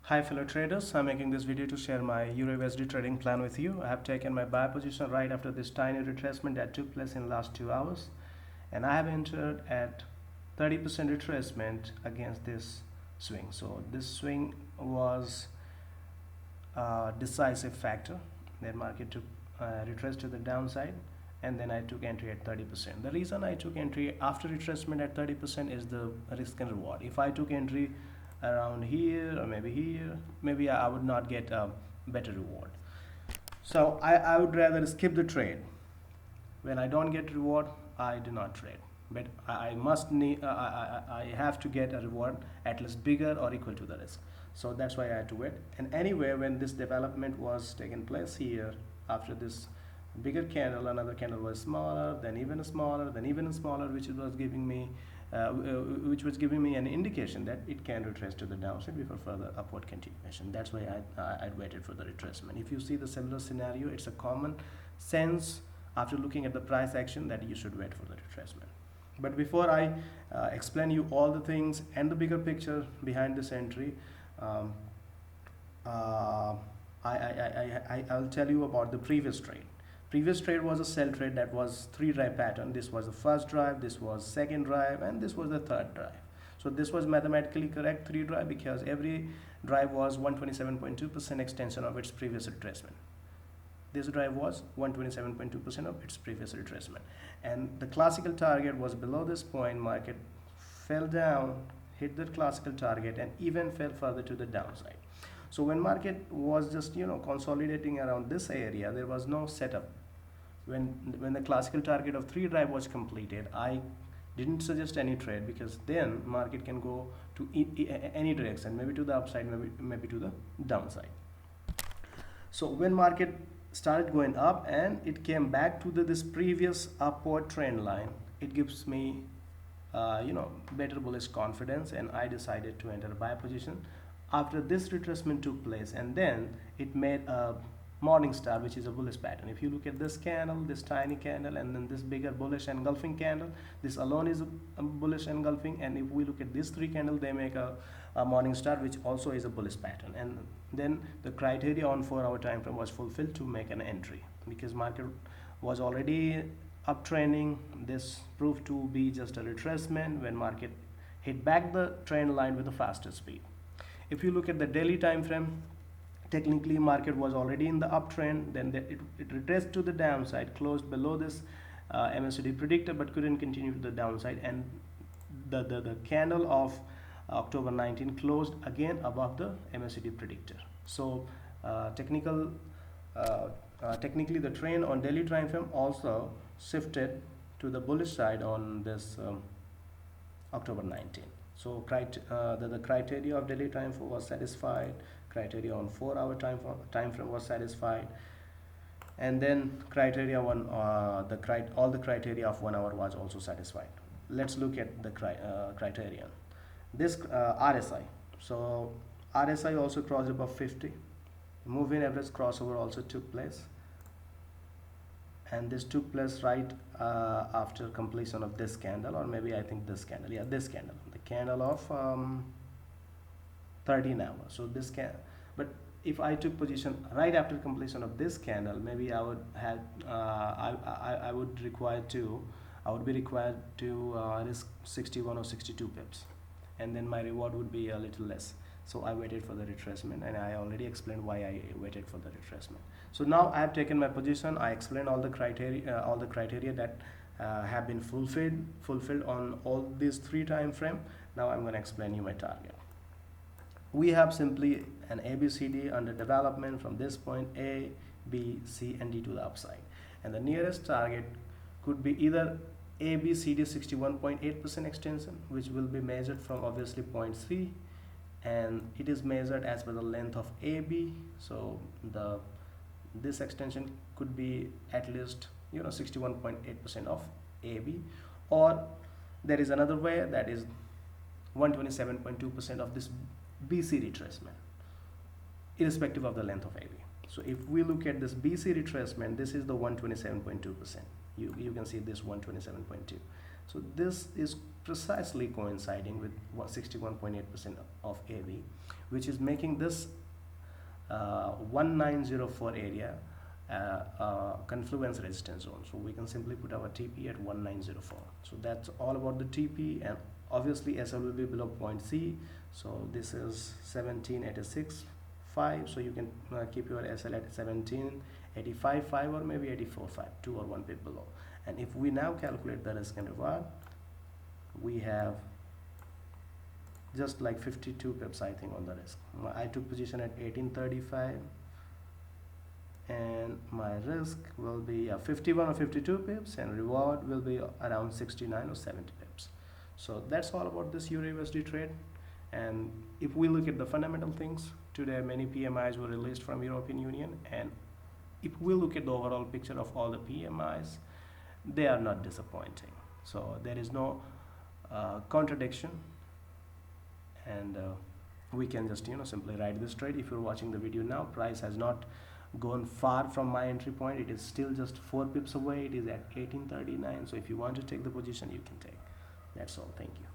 Hi fellow traders, I'm making this video to share my EUR/USD trading plan with you. I have taken my buy position right after this tiny retracement that took place in the last 2 hours, and I have entered at 30% retracement against this swing. So this swing was a decisive factor. That market took retraced to the downside, and then I took entry at 30%. The reason I took entry after retracement at 30% is the risk and reward. If I took entry around here or maybe here, maybe I would not get a better reward. So I would rather skip the trade. When I don't get reward, I do not trade. But I must need I have to get a reward at least bigger or equal to the risk. So that's why I had to wait. And anyway, when this development was taking place here, after this bigger candle, another candle was smaller, then even smaller, then even smaller, which was giving me an indication that it can retrace to the downside before further upward continuation. That's why I waited for the retracement. If you see the similar scenario, it's a common sense after looking at the price action that you should wait for the retracement. But before I explain you all the things and the bigger picture behind this entry, I'll tell you about the previous trade. Previous trade was a sell trade that was 3-drive pattern. This was the first drive, this was second drive, and this was the third drive. So this was mathematically correct 3-drive because every drive was 127.2% extension of its previous retracement. This drive was 127.2% of its previous retracement. And the classical target was below this point. Market fell down, hit the classical target, and even fell further to the downside. So when market was just consolidating around this area, there was no setup. When the classical target of 3-drive was completed, I didn't suggest any trade because then market can go to any direction, maybe to the upside, maybe to the downside. So when market started going up and it came back to this previous upward trend line, it gives me better bullish confidence, and I decided to enter a buy position after this retracement took place. And then it made a morning star, which is a bullish pattern. If you look at this candle, this tiny candle, and then this bigger bullish engulfing candle, this alone is a bullish engulfing. And if we look at these 3 candles, they make a morning star, which also is a bullish pattern. And then the criteria on 4-hour time frame was fulfilled to make an entry because market was already uptrending. This proved to be just a retracement when market hit back the trend line with a faster speed. If you look at the daily time frame, technically market was already in the uptrend, then it retraced to the downside, closed below this MACD predictor, but couldn't continue to the downside, and the candle of October 19 closed again above the MACD predictor. So technically the trend on daily time frame also shifted to the bullish side on this October 19. So the criteria of daily time frame was satisfied, criteria on 4-hour time frame was satisfied, and then criteria all the criteria of 1 hour was also satisfied. Let's look at the criterion. This RSI. So RSI also crossed above 50. Moving average crossover also took place, and this took place right after completion of this candle, or maybe I think this candle. Yeah, this candle, the candle of 13 hours. So this but if I took position right after completion of this candle, maybe I would have I would be required to risk 61 or 62 pips, and then my reward would be a little less. So I waited for the retracement, and I already explained why I waited for the retracement. So now I have taken my position. I explained all the criteria that have been fulfilled on all these 3 time frame. Now I'm going to explain you my target. We have simply an ABCD under development from this point A, B, C, and D to the upside, and the nearest target could be either ABCD 61.8% extension, which will be measured from obviously point C, and it is measured as per the length of AB. So this extension could be at least 61.8% of AB, or there is another way, that is 127.2% of this BC retracement, irrespective of the length of AB. So if we look at this BC retracement, this is the 127.2%. You can see this 127.2. So this is precisely coinciding with 61.8% of AV, which is making this 1904 area confluence resistance zone. So we can simply put our TP at 1904. So that's all about the TP, and obviously SL will be below point C. So this is 1786.5. So you can keep your SL at 1785.5 or maybe 84.5, 2 or 1 pip below. And if we now calculate the risk and reward, we have just like 52 pips I think on the risk. I took position at 1835, and my risk will be 51 or 52 pips, and reward will be around 69 or 70 pips. So that's all about this EUR/USD trade. And if we look at the fundamental things, today many PMIs were released from European Union, and if we look at the overall picture of all the PMIs, they are not disappointing. So there is no contradiction, and we can just simply ride this trade. If you're watching the video now, price has not gone far from my entry point. It is still just 4 pips away. It is at 1839. So if you want to take the position, you can take. That's all. Thank you.